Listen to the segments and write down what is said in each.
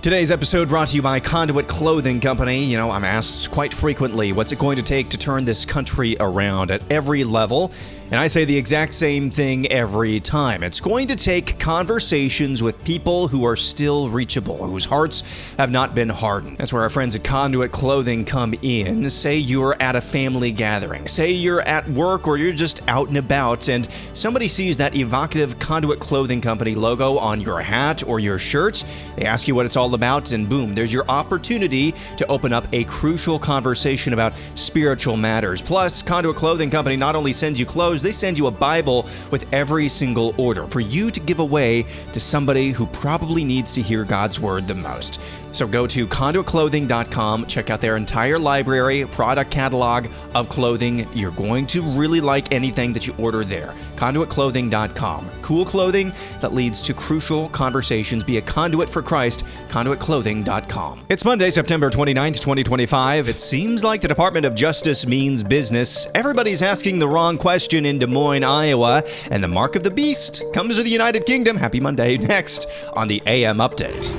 Today's episode brought to you by Conduit Clothing Company. I'm asked quite frequently, what's it going to take to turn this country around at every level? And I say the exact same thing every time. It's going to take conversations with people who are still reachable, whose hearts have not been hardened. That's where our friends at Conduit Clothing come in. Say you're at a family gathering. Say you're at work or you're just out and about and somebody sees that evocative Conduit Clothing Company logo on your hat or your shirt. They ask you what it's all about, and boom, there's your opportunity to open up a crucial conversation about spiritual matters. Plus, Conduit Clothing Company not only sends you clothes, they send you a Bible with every single order for you to give away to somebody who probably needs to hear God's word the most. So go to conduitclothing.com, check out their entire library, product catalog of clothing. You're going to really like anything that you order there. Conduitclothing.com. Cool clothing that leads to crucial conversations. Be a conduit for Christ. Conduitclothing.com. It's Monday, September 29th, 2025. It seems like the Department of Justice means business. Everybody's asking the wrong question in Des Moines, Iowa, and the mark of the beast comes to the United Kingdom. Happy Monday. Next on the AM Update.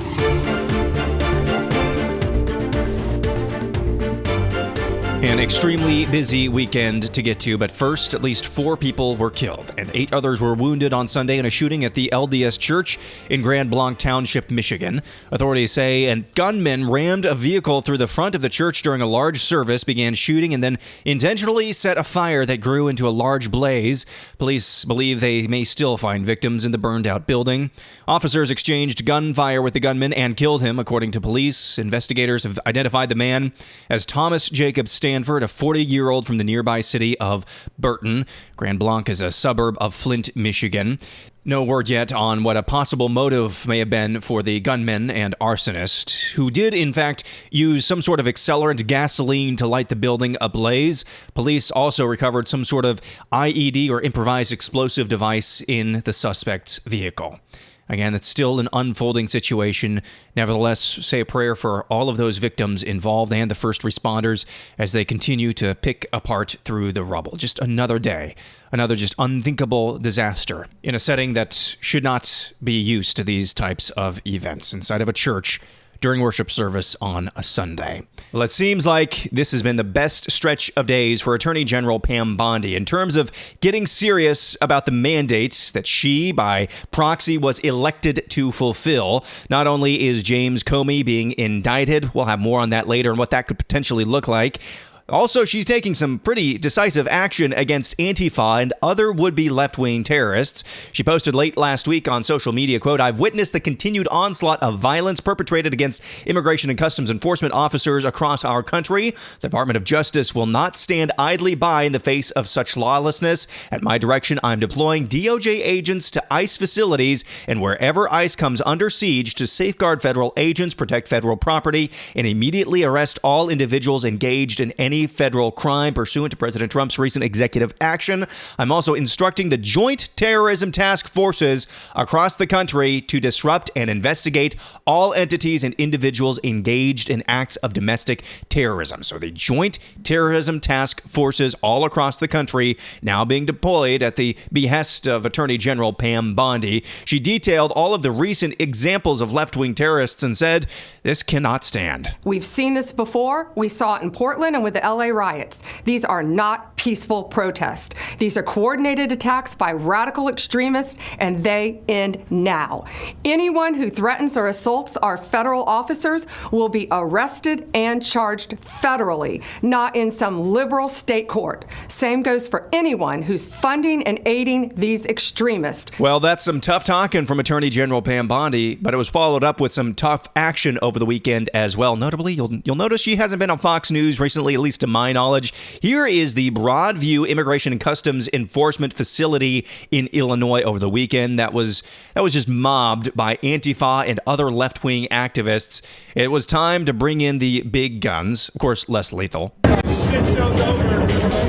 An extremely busy weekend to get to, but first, at least 4 people were killed and 8 others were wounded on Sunday in a shooting at the LDS Church in Grand Blanc Township, Michigan. Authorities say a gunman rammed a vehicle through the front of the church during a large service, began shooting, and then intentionally set a fire that grew into a large blaze. Police believe they may still find victims in the burned-out building. Officers exchanged gunfire with the gunman and killed him, according to police. Investigators have identified the man as Thomas Jacob Stanford, a 40-year-old from the nearby city of Burton. Grand Blanc is a suburb of Flint, Michigan. No word yet on what a possible motive may have been for the gunman and arsonist, who did, in fact, use some sort of accelerant gasoline to light the building ablaze. Police also recovered some sort of IED or improvised explosive device in the suspect's vehicle. Again, it's still an unfolding situation. Nevertheless, say a prayer for all of those victims involved and the first responders as they continue to pick apart through the rubble. Just another day, another just unthinkable disaster in a setting that should not be used to these types of events inside of a church during worship service on a Sunday. Well, it seems like this has been the best stretch of days for Attorney General Pam Bondi in terms of getting serious about the mandates that she, by proxy, was elected to fulfill. Not only is James Comey being indicted, we'll have more on that later and what that could potentially look like. Also, she's taking some pretty decisive action against Antifa and other would-be left-wing terrorists. She posted late last week on social media, quote, "I've witnessed the continued onslaught of violence perpetrated against Immigration and Customs Enforcement officers across our country. The Department of Justice will not stand idly by in the face of such lawlessness. At my direction, I'm deploying DOJ agents to ICE facilities and wherever ICE comes under siege to safeguard federal agents, protect federal property, and immediately arrest all individuals engaged in any federal crime pursuant to President Trump's recent executive action. I'm also instructing the Joint Terrorism Task Forces across the country to disrupt and investigate all entities and individuals engaged in acts of domestic terrorism." So the Joint Terrorism Task Forces all across the country now being deployed at the behest of Attorney General Pam Bondi. She detailed all of the recent examples of left-wing terrorists and said, "This cannot stand." We've seen this before. We saw it in Portland and with the LA riots. These are not peaceful protests. These are coordinated attacks by radical extremists, and they end now. Anyone who threatens or assaults our federal officers will be arrested and charged federally, not in some liberal state court. Same goes for anyone who's funding and aiding these extremists. Well, that's some tough talking from Attorney General Pam Bondi, but it was followed up with some tough action over the weekend as well. Notably, you'll notice she hasn't been on Fox News recently, at least to my knowledge. Here is the Broadview Immigration and Customs Enforcement Facility in Illinois over the weekend that was just mobbed by Antifa and other left-wing activists. It was time to bring in the big guns, of course, less lethal. All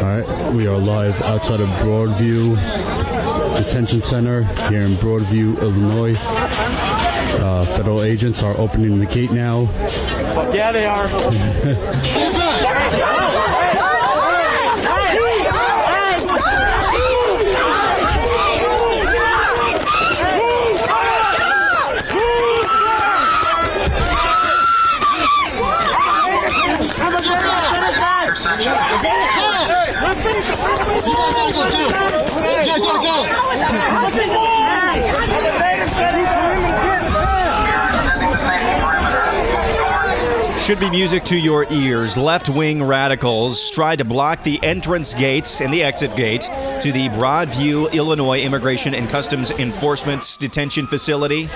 right, we are live outside of Broadview Detention Center here in Broadview, Illinois. Federal agents are opening the gate now. Yeah, they are. Should be music to your ears. Left-wing radicals tried to block the entrance gate and the exit gate to the Broadview, Illinois Immigration and Customs Enforcement Detention Facility.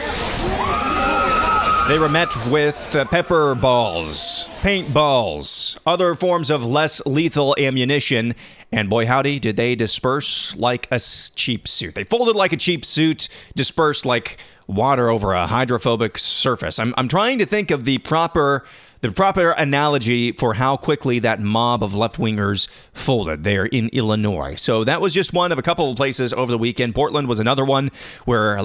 They were met with pepper balls, paintballs, other forms of less lethal ammunition, and boy howdy, did they disperse like a cheap suit. They folded like a cheap suit, dispersed like water over a hydrophobic surface. I'm trying to think of the proper analogy for how quickly that mob of left-wingers folded there in Illinois. So that was just one of a couple of places over the weekend. Portland was another one where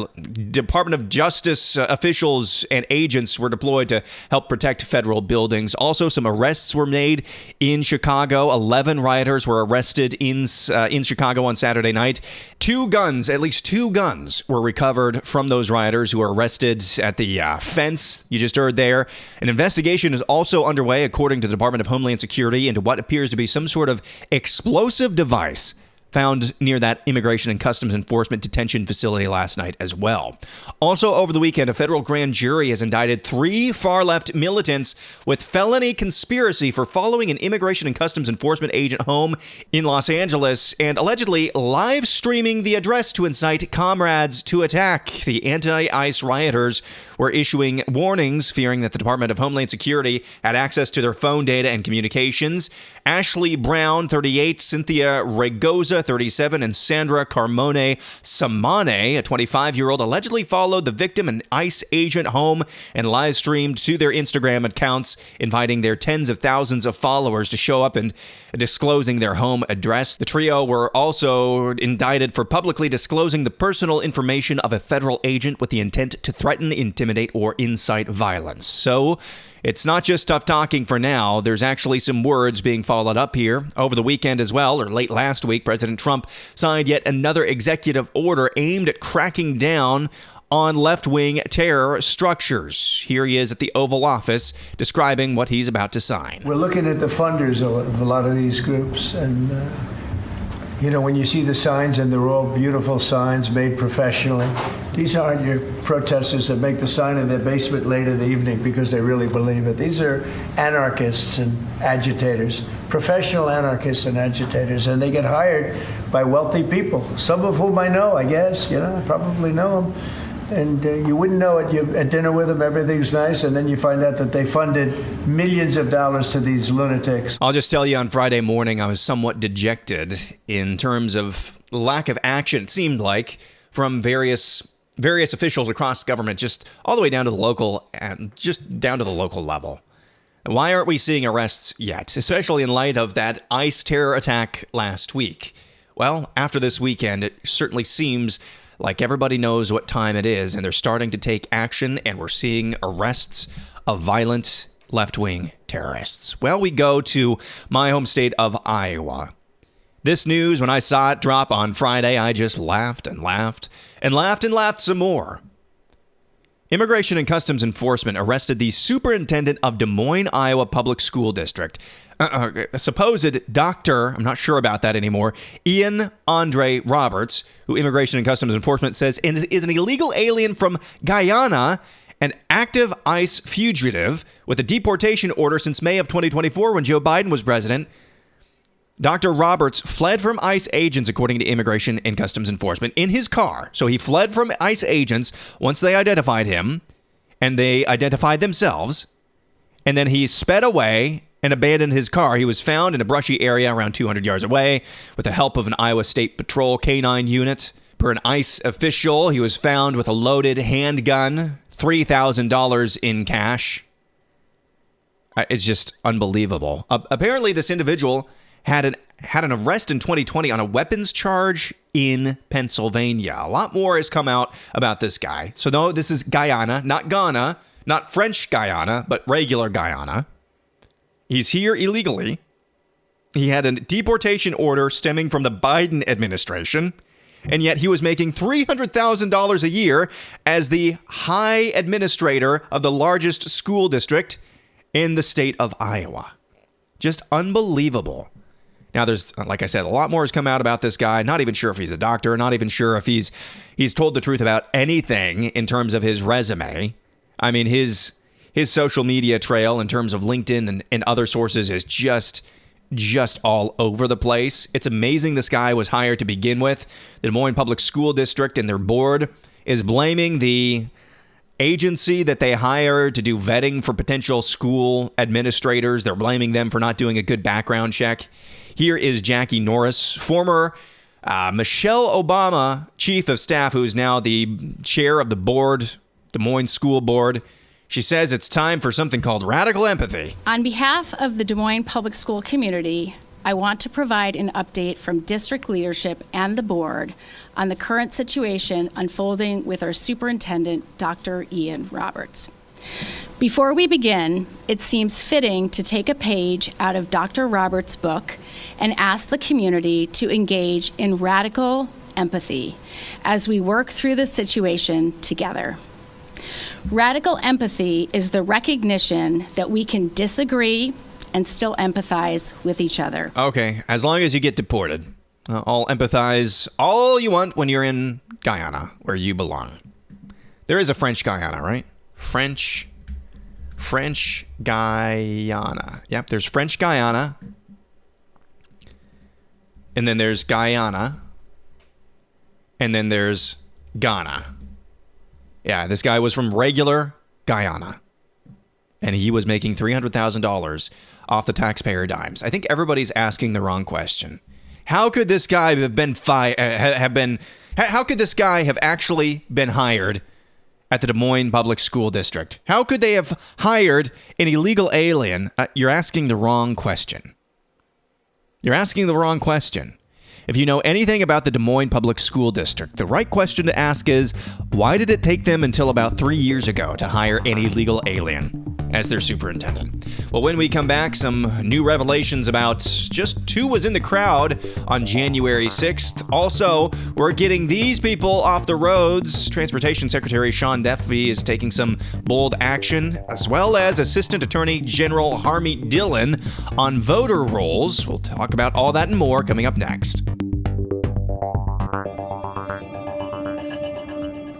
Department of Justice officials and agents were deployed to help protect federal buildings. Also, some arrests were made in Chicago. 11 rioters were arrested in Chicago on Saturday night. At least two guns were recovered from those rioters who were arrested at the fence you just heard there. An investigation is also underway, according to the Department of Homeland Security, into what appears to be some sort of explosive device found near that Immigration and Customs Enforcement detention facility last night as well. Also over the weekend, a federal grand jury has indicted 3 far-left militants with felony conspiracy for following an Immigration and Customs Enforcement agent home in Los Angeles and allegedly live streaming the address to incite comrades to attack. The anti-ICE rioters were issuing warnings, fearing that the Department of Homeland Security had access to their phone data and communications. Ashley Brown, 38, Cynthia Regoza, 37, and Sandra Carmone Samane, a 25-year-old, allegedly followed the victim and ICE agent home and live streamed to their Instagram accounts, inviting their tens of thousands of followers to show up and disclosing their home address. The trio were also indicted for publicly disclosing the personal information of a federal agent with the intent to threaten, intimidate, or incite violence. So it's not just tough talking for now. There's actually some words being followed up here. Over the weekend as well, or late last week, President Trump signed yet another executive order aimed at cracking down on left-wing terror structures. Here he is at the Oval Office describing what he's about to sign. We're looking at the funders of a lot of these groups, and when you see the signs, and they're all beautiful signs made professionally, these aren't your protesters that make the sign in their basement late in the evening because they really believe it. These are anarchists and agitators, professional anarchists and agitators, and they get hired by wealthy people, some of whom I know, I guess. I probably know them. And you wouldn't know it. You're at dinner with them, everything's nice, and then you find out that they funded millions of dollars to these lunatics. I'll just tell you, on Friday morning, I was somewhat dejected in terms of lack of action, it seemed like, from various officials across government, just all the way down to the local level. Why aren't we seeing arrests yet, especially in light of that ICE terror attack last week? Well, after this weekend, it certainly seems like everybody knows what time it is, and they're starting to take action, and we're seeing arrests of violent left-wing terrorists. Well, we go to my home state of Iowa. This news, when I saw it drop on Friday, I just laughed and laughed and laughed and laughed some more. Immigration and Customs Enforcement arrested the superintendent of Des Moines, Iowa Public School District. A supposed doctor, I'm not sure about that anymore, Ian Andre Roberts, who Immigration and Customs Enforcement says is an illegal alien from Guyana, an active ICE fugitive with a deportation order since May of 2024 when Joe Biden was president. Dr. Roberts fled from ICE agents, according to Immigration and Customs Enforcement, in his car. So he fled from ICE agents once they identified him, and they identified themselves, and then he sped away and abandoned his car. He was found in a brushy area around 200 yards away with the help of an Iowa State Patrol K-9 unit. Per an ICE official, he was found with a loaded handgun, $3,000 in cash. It's just unbelievable. Apparently, this individual had an arrest in 2020 on a weapons charge in Pennsylvania. A lot more has come out about this guy. So no, this is Guyana, not Ghana, not French Guyana, but regular Guyana. He's here illegally. He had a deportation order stemming from the Biden administration, and yet he was making $300,000 a year as the high administrator of the largest school district in the state of Iowa. Just unbelievable. Now, there's, like I said, a lot more has come out about this guy. Not even sure if he's a doctor. Not even sure if he's told the truth about anything in terms of his resume. I mean, his social media trail in terms of LinkedIn and other sources is just all over the place. It's amazing this guy was hired to begin with. The Des Moines Public School District and their board is blaming the agency that they hired to do vetting for potential school administrators. They're blaming them for not doing a good background check. Here is Jackie Norris, former Michelle Obama chief of staff, who is now the chair of the board, Des Moines School Board. She says it's time for something called radical empathy. On behalf of the Des Moines Public School community, I want to provide an update from district leadership and the board on the current situation unfolding with our superintendent, Dr. Ian Roberts. Before we begin, it seems fitting to take a page out of Dr. Roberts' book and ask the community to engage in radical empathy as we work through this situation together. Radical empathy is the recognition that we can disagree and still empathize with each other. Okay, as long as you get deported. I'll empathize all you want when you're in Guyana, where you belong. There is a French Guyana, right? French Guyana. Yep, there's French Guyana. And then there's Guyana. And then there's Ghana. Yeah, this guy was from regular Guyana. And he was making $300,000 off the taxpayer dimes. I think everybody's asking the wrong question. How could this guy how could this guy have actually been hired at the Des Moines Public School District? How could they have hired an illegal alien? You're asking the wrong question. You're asking the wrong question. If you know anything about the Des Moines Public School District, the right question to ask is, why did it take them until about 3 years ago to hire an illegal alien as their superintendent? Well, when we come back, some new revelations about just who was in the crowd on January 6th. Also, we're getting these people off the roads. Transportation Secretary Sean Duffy is taking some bold action, as well as Assistant Attorney General Harmeet Dillon on voter rolls. We'll talk about all that and more coming up next.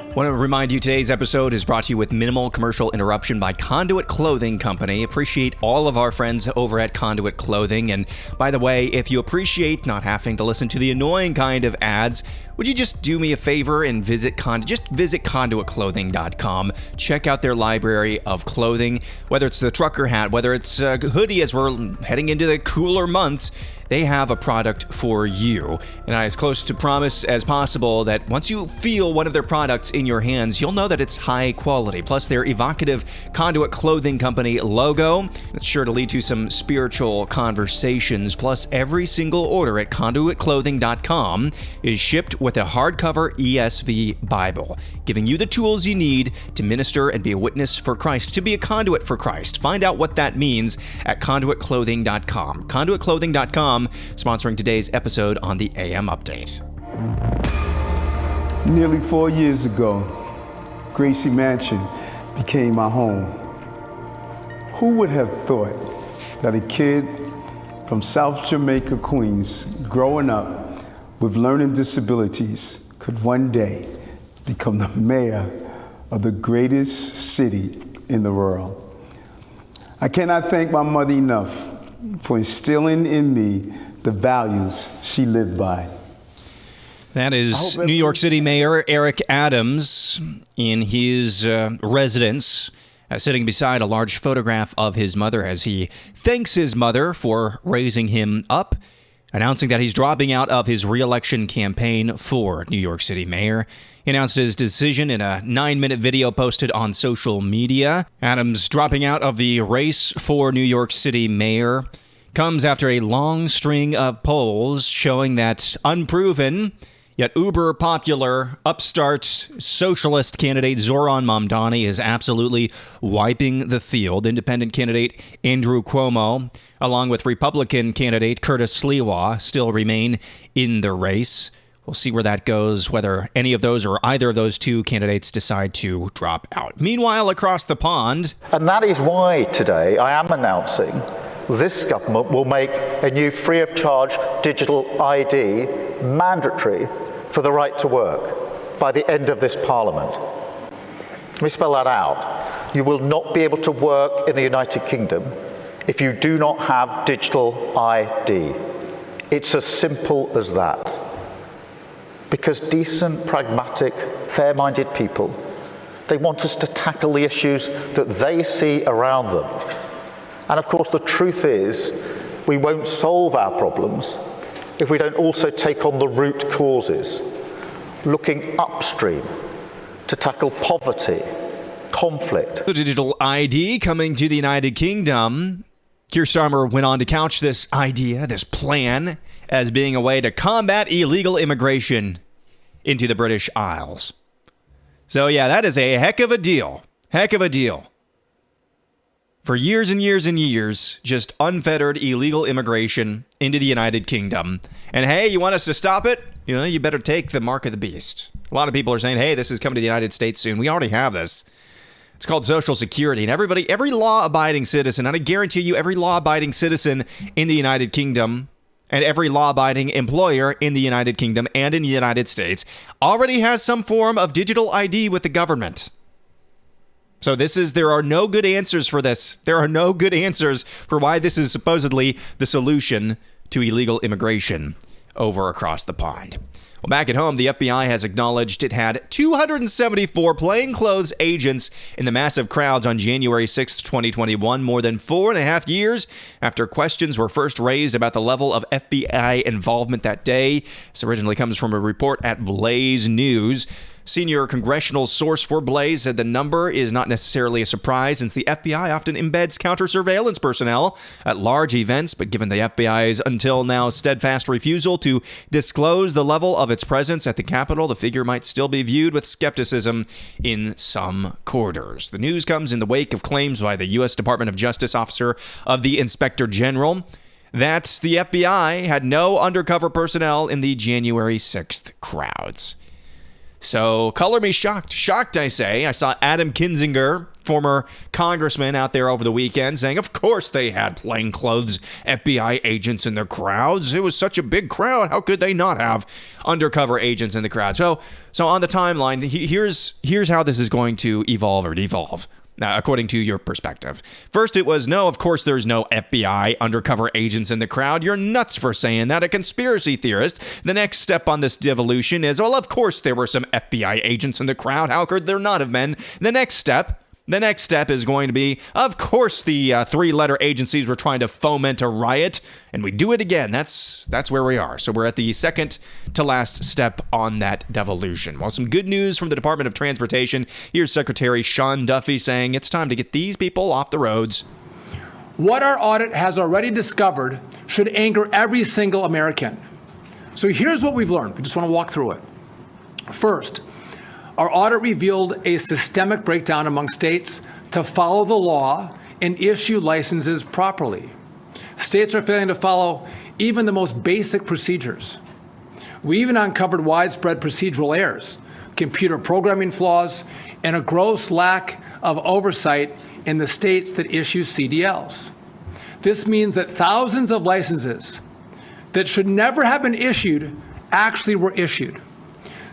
I want to remind you today's episode is brought to you with minimal commercial interruption by Conduit Clothing Company. Appreciate all of our friends over at Conduit Clothing. And by the way, if you appreciate not having to listen to the annoying kind of ads, would you just do me a favor and visit conduitclothing.com. Check out their library of clothing, whether it's the trucker hat, whether it's a hoodie as we're heading into the cooler months. They have a product for you. And as close to promise as possible that once you feel one of their products in your hands, you'll know that it's high quality. Plus their evocative Conduit Clothing Company logo, that's sure to lead to some spiritual conversations. Plus every single order at conduitclothing.com is shipped with a hardcover ESV Bible, giving you the tools you need to minister and be a witness for Christ, to be a conduit for Christ. Find out what that means at conduitclothing.com. Conduitclothing.com, sponsoring today's episode on the AM Update. Nearly 4 years ago, Gracie Mansion became my home. Who would have thought that a kid from South Jamaica, Queens, growing up with learning disabilities could one day become the mayor of the greatest city in the world? I cannot thank my mother enough for instilling in me the values she lived by. That is New York City Mayor Eric Adams in his residence, sitting beside a large photograph of his mother as he thanks his mother for raising him up, announcing that he's dropping out of his re-election campaign for New York City Mayor. He announced his decision in a 9-minute video posted on social media. Adams dropping out of the race for New York City Mayor comes after a long string of polls showing that unproven yet uber-popular upstart socialist candidate Zoran Mamdani is absolutely wiping the field. Independent candidate Andrew Cuomo, along with Republican candidate Curtis Sliwa, still remain in the race. We'll see where that goes, whether any of those or either of those two candidates decide to drop out. Meanwhile, across the pond... And that is why today I am announcing this government will make a new free of charge digital ID mandatory for the right to work by the end of this Parliament. Let me spell that out. You will not be able to work in the United Kingdom if you do not have digital ID. It's as simple as that. Because decent, pragmatic, fair-minded people, they want us to tackle the issues that they see around them. And of course, the truth is, we won't solve our problems if we don't also take on the root causes, looking upstream to tackle poverty, conflict. The digital ID coming to the United Kingdom. Keir Starmer went on to couch this idea, this plan, as being a way to combat illegal immigration into the British Isles. So yeah, that is a heck of a deal. Heck of a deal. For years and years and years, just unfettered illegal immigration into the United Kingdom. And hey, you want us to stop it? You know, you better take the mark of the beast. A lot of people are saying, hey, this is coming to the United States soon. We already have this. It's called Social Security. And every law-abiding citizen, and I guarantee you every law-abiding citizen in the United Kingdom and every law-abiding employer in the United Kingdom and in the United States already has some form of digital ID with the government. So there are no good answers for this. There are no good answers for why this is supposedly the solution to illegal immigration over across the pond. Well, back at home, the FBI has acknowledged it had 274 plainclothes agents in the massive crowds on January 6, 2021, more than 4.5 years after questions were first raised about the level of FBI involvement that day. This originally comes from a report at Blaze News. Senior congressional source for Blaze said the number is not necessarily a surprise since the FBI often embeds counter-surveillance personnel at large events, but given the FBI's until now steadfast refusal to disclose the level of its presence at the Capitol, the figure might still be viewed with skepticism in some quarters. The news comes in the wake of claims by the U.S. Department of Justice Officer of the Inspector General that the FBI had no undercover personnel in the January 6th crowds. So, color me shocked. Shocked, I say. I saw Adam Kinzinger, former congressman, out there over the weekend saying, of course they had plainclothes FBI agents in their crowds. It was such a big crowd. How could they not have undercover agents in the crowd? So on the timeline, here's how this is going to evolve or devolve. According to your perspective. First, it was, no, of course there's no FBI undercover agents in the crowd. You're nuts for saying that. A conspiracy theorist. The next step on this devolution is, well, of course there were some FBI agents in the crowd. How could there not have been? The next step is going to be, of course the three-letter agencies were trying to foment a riot, and we do it again. That's where we are. So we're at the second to last step on that devolution. Well, some good news from the Department of Transportation. Here's Secretary Sean Duffy saying it's time to get these people off the roads. What our audit has already discovered should anger every single American. So here's what we've learned. We just want to walk through it. First, our audit revealed a systemic breakdown among states to follow the law and issue licenses properly. States are failing to follow even the most basic procedures. We even uncovered widespread procedural errors, computer programming flaws, and a gross lack of oversight in the states that issue CDLs. This means that thousands of licenses that should never have been issued actually were issued.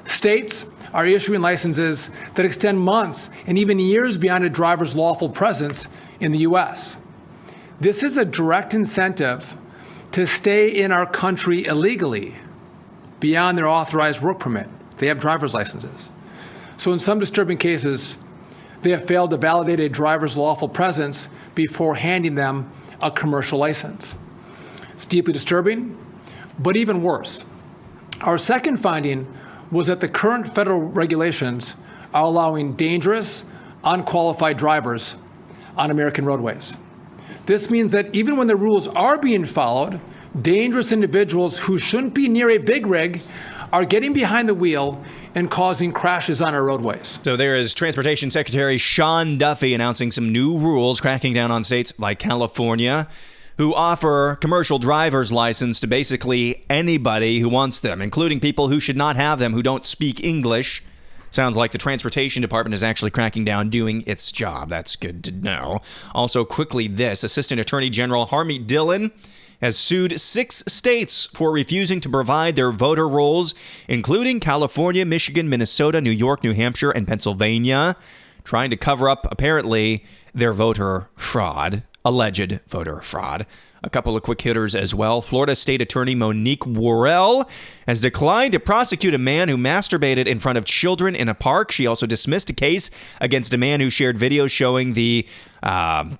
States are issuing licenses that extend months and even years beyond a driver's lawful presence in the U.S. This is a direct incentive to stay in our country illegally beyond their authorized work permit. They have driver's licenses. So in some disturbing cases, they have failed to validate a driver's lawful presence before handing them a commercial license. It's deeply disturbing, but even worse. Our second finding was that the current federal regulations are allowing dangerous, unqualified drivers on American roadways. This means that even when the rules are being followed, dangerous individuals who shouldn't be near a big rig are getting behind the wheel and causing crashes on our roadways. So there is Transportation Secretary Sean Duffy announcing some new rules cracking down on states like California, who offer commercial driver's license to basically anybody who wants them, including people who should not have them, who don't speak English. Sounds like the Transportation Department is actually cracking down, doing its job. That's good to know. Also, quickly this, Assistant Attorney General Harmeet Dillon has sued 6 states for refusing to provide their voter rolls, including California, Michigan, Minnesota, New York, New Hampshire, and Pennsylvania, trying to cover up, apparently, their voter fraud, alleged voter fraud. A couple of quick hitters as well. Florida State Attorney Monique Worrell has declined to prosecute a man who masturbated in front of children in a park. She also dismissed a case against a man who shared videos showing the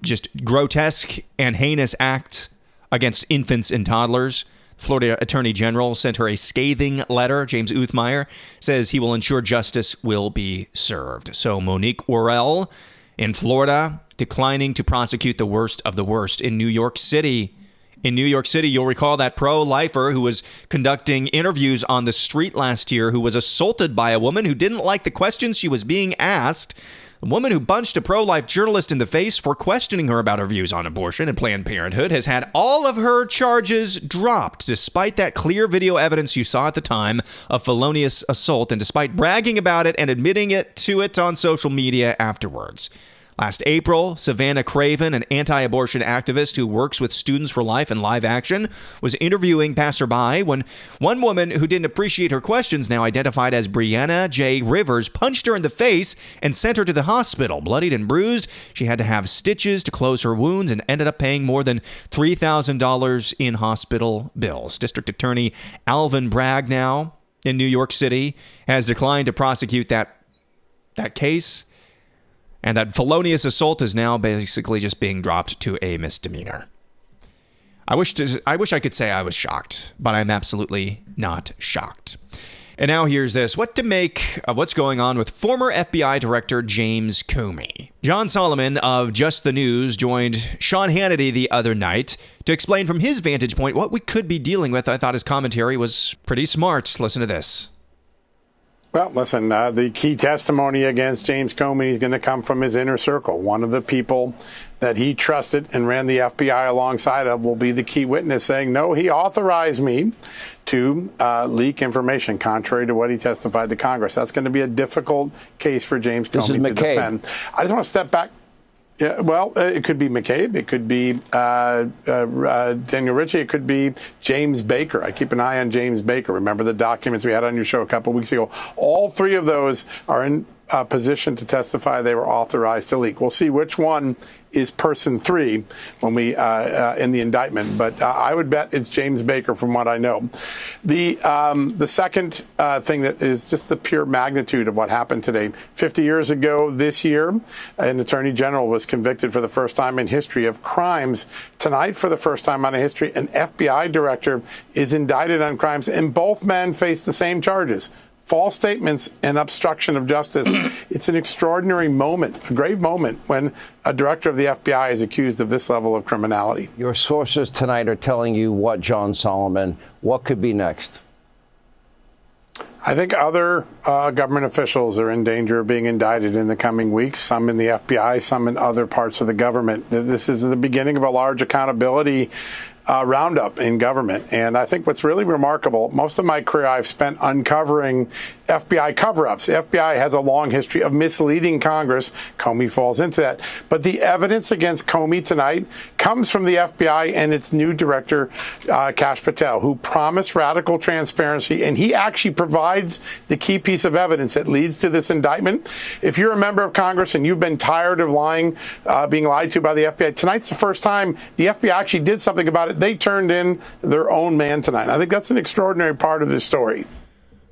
just grotesque and heinous act against infants and toddlers. Florida Attorney General sent her a scathing letter. James Uthmeyer says he will ensure justice will be served. So Monique Worrell in Florida declining to prosecute the worst of the worst. In New York City, you'll recall that pro-lifer who was conducting interviews on the street last year who was assaulted by a woman who didn't like the questions she was being asked. A woman who punched a pro-life journalist in the face for questioning her about her views on abortion and Planned Parenthood has had all of her charges dropped, despite that clear video evidence you saw at the time of felonious assault, and despite bragging about it and admitting to it on social media afterwards. Last April, Savannah Craven, an anti-abortion activist who works with Students for Life and Live Action, was interviewing passerby when one woman who didn't appreciate her questions, now identified as Brianna J. Rivers, punched her in the face and sent her to the hospital. Bloodied and bruised, she had to have stitches to close her wounds and ended up paying more than $3,000 in hospital bills. District Attorney Alvin Bragg, now in New York City, has declined to prosecute that case. And that felonious assault is now basically just being dropped to a misdemeanor. I wish I could say I was shocked, but I'm absolutely not shocked. And now here's this. What to make of what's going on with former FBI Director James Comey? John Solomon of Just the News joined Sean Hannity the other night to explain from his vantage point what we could be dealing with. I thought his commentary was pretty smart. Listen to this. Well, listen, the key testimony against James Comey is going to come from his inner circle. One of the people that he trusted and ran the FBI alongside of will be the key witness saying, no, he authorized me to leak information contrary to what he testified to Congress. That's going to be a difficult case for James Comey to defend. I just want to step back. Yeah, well, it could be McCabe. It could be Daniel Ritchie. It could be James Baker. I keep an eye on James Baker. Remember the documents we had on your show a couple weeks ago? All 3 of those are in position to testify they were authorized to leak. We'll see which one is person 3 when we in the indictment, but I would bet it's James Baker from what I know. The second thing that is just the pure magnitude of what happened today. 50 years ago this year, an attorney general was convicted for the first time in history of crimes. Tonight, for the first time in history, an FBI director is indicted on crimes, and both men face the same charges. False statements and obstruction of justice. It's an extraordinary moment, a grave moment, when a director of the FBI is accused of this level of criminality. Your sources tonight are telling you what, John Solomon? What could be next? I think other government officials are in danger of being indicted in the coming weeks, some in the FBI, some in other parts of the government. This is the beginning of a large accountability roundup in government. And I think what's really remarkable, most of my career I've spent uncovering FBI cover-ups. The FBI has a long history of misleading Congress. Comey falls into that. But the evidence against Comey tonight comes from the FBI and its new director, Kash Patel, who promised radical transparency. And he actually provides the key piece of evidence that leads to this indictment. If you're a member of Congress and you've been tired of being lied to by the FBI, tonight's the first time the FBI actually did something about it. They turned in their own man tonight. I think that's an extraordinary part of this story.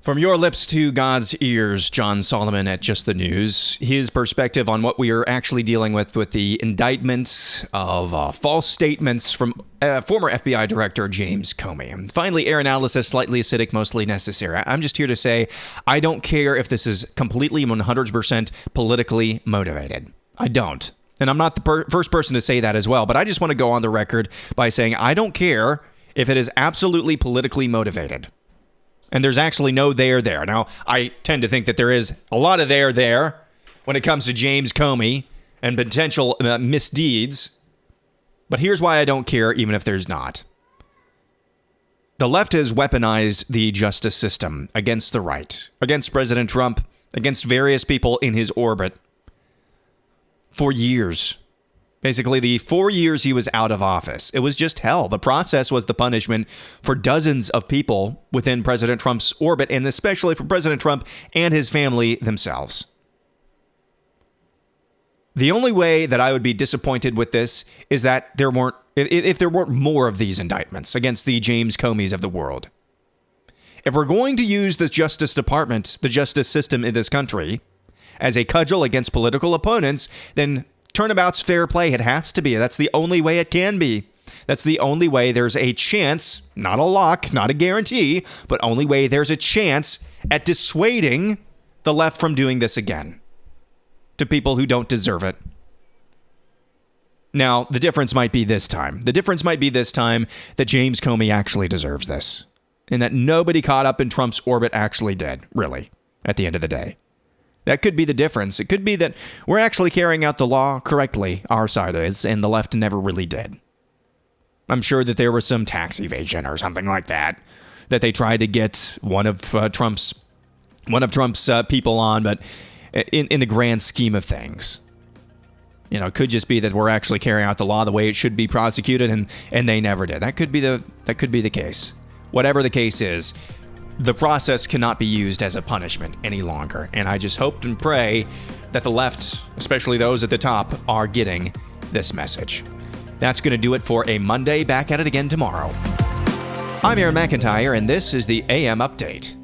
From your lips to God's ears, John Solomon at Just the News. His perspective on what we are actually dealing with the indictment of false statements from former FBI Director James Comey. And finally, air analysis, slightly acidic, mostly necessary. I'm just here to say I don't care if this is completely 100% politically motivated. I don't. And I'm not the first person to say that as well, but I just want to go on the record by saying I don't care if it is absolutely politically motivated. And there's actually no there. Now, I tend to think that there is a lot of there when it comes to James Comey and potential misdeeds. But here's why I don't care, even if there's not. The left has weaponized the justice system against the right, against President Trump, against various people in his orbit for years. Basically, the 4 years he was out of office, it was just hell. The process was the punishment for dozens of people within President Trump's orbit, and especially for President Trump and his family themselves. The only way that I would be disappointed with this is that if there weren't more of these indictments against the James Comeys of the world. If we're going to use the Justice Department, the justice system in this country, as a cudgel against political opponents, then turnabout's fair play. It has to be. That's the only way it can be. That's the only way there's a chance, not a lock, not a guarantee, but only way there's a chance at dissuading the left from doing this again to people who don't deserve it. Now, the difference might be this time. The difference might be this time that James Comey actually deserves this, and that nobody caught up in Trump's orbit actually did, really, at the end of the day. That could be the difference. It could be that we're actually carrying out the law correctly, our side is, and the left never really did. I'm sure that there was some tax evasion or something like that they tried to get one of Trump's people on, but in the grand scheme of things, it could just be that we're actually carrying out the law the way it should be prosecuted, and they never did. That could be the case. Whatever the case is, the process cannot be used as a punishment any longer. And I just hope and pray that the left, especially those at the top, are getting this message. That's going to do it for a Monday. Back at it again tomorrow. I'm Aaron McIntyre, and this is the AM Update.